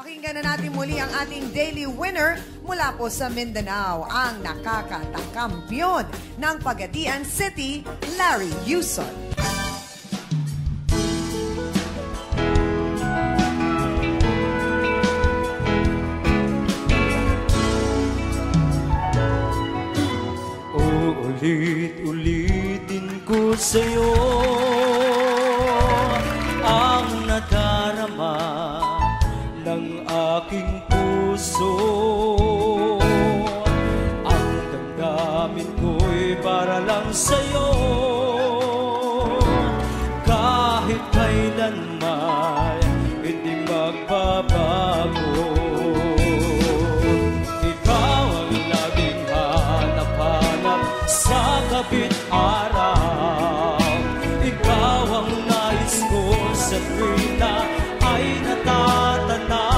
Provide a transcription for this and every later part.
Pakinggan na natin muli ang ating daily winner mula po sa Mindanao, ang nakakatakampiyon ng Pagadian City, Larry Yuson. Ulit-ulitin ko sa'yo ang nadarama ng aking puso. Ang damdamin ko'y para lang sa'yo, kahit kailanman hindi magbabago. Ikaw ang laging hanap-hanap sa gabing araw. Ikaw ang nais ko sa tuwing na ay natatanaw.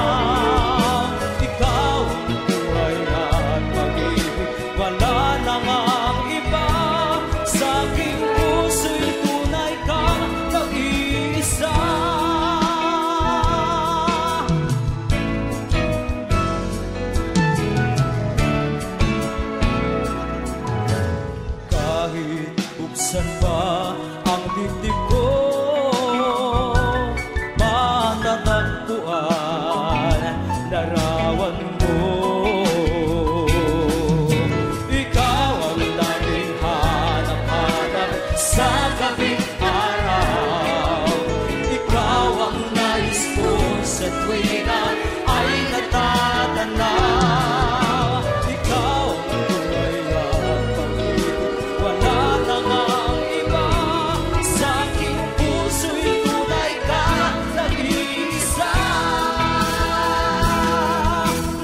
Ikaw ang buhay at pag-ibig, wala na ngang iba. Sa aking puso'y tunay kang nag-iisa. Kahit buksan pa ang dibdib ko, matatagpuan larawan mo. Ikaw ang laging hanap-hanap sa gabing araw. Ikaw ang nais ko sa tuwing na ay natatanaw. Ikaw ang buhay at pag-ibig, wala na ngang iba. Sa aking puso'y tunay ka nag-iisa.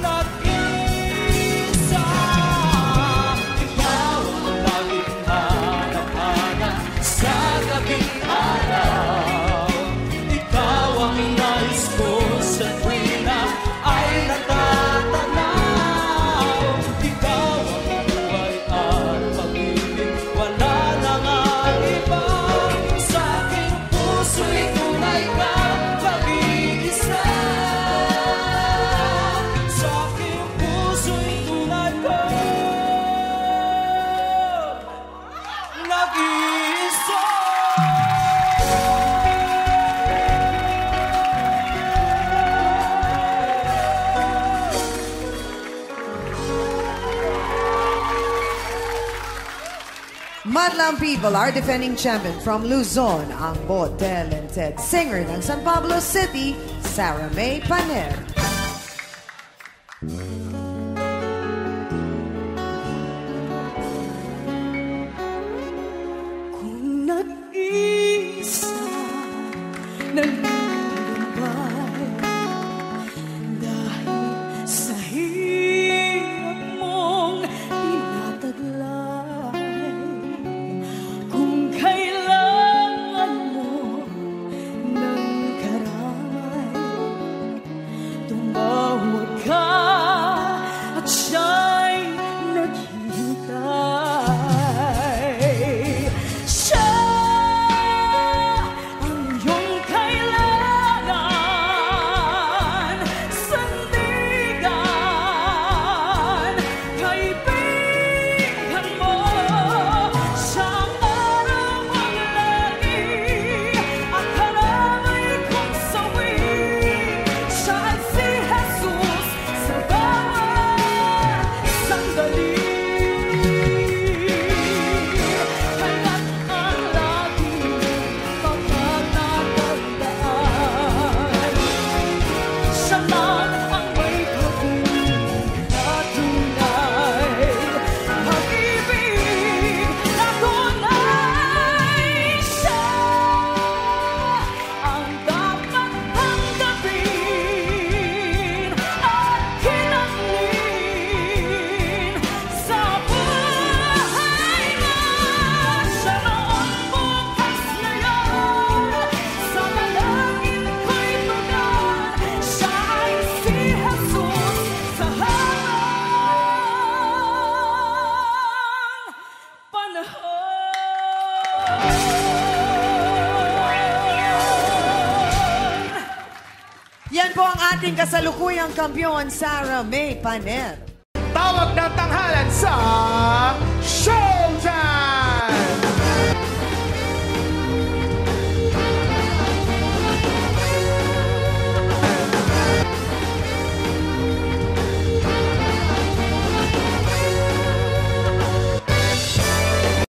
Nag-iisa. Ikaw ang laging hanap-hanap sa gabing araw. Ikaw ang nais ko sa tuwing na ay natatanaw. Ikaw ang buhay at pag-ibig, wala na ngang iba. Sa aking puso'y tunay kang nag-iisa. Sa aking puso'y tunay kang nag-iisa. Madlang people, our defending champion from Luzon, ang talented singer ng San Pablo City, Sarah May Paner. Kung nag-isa nalulubay dahil sa hirap mong tinataglay, kung kailangan mo ng karamay, ating kasalukuyang kampiyon, Sarah May Paner. Tawag ng tanghalan sa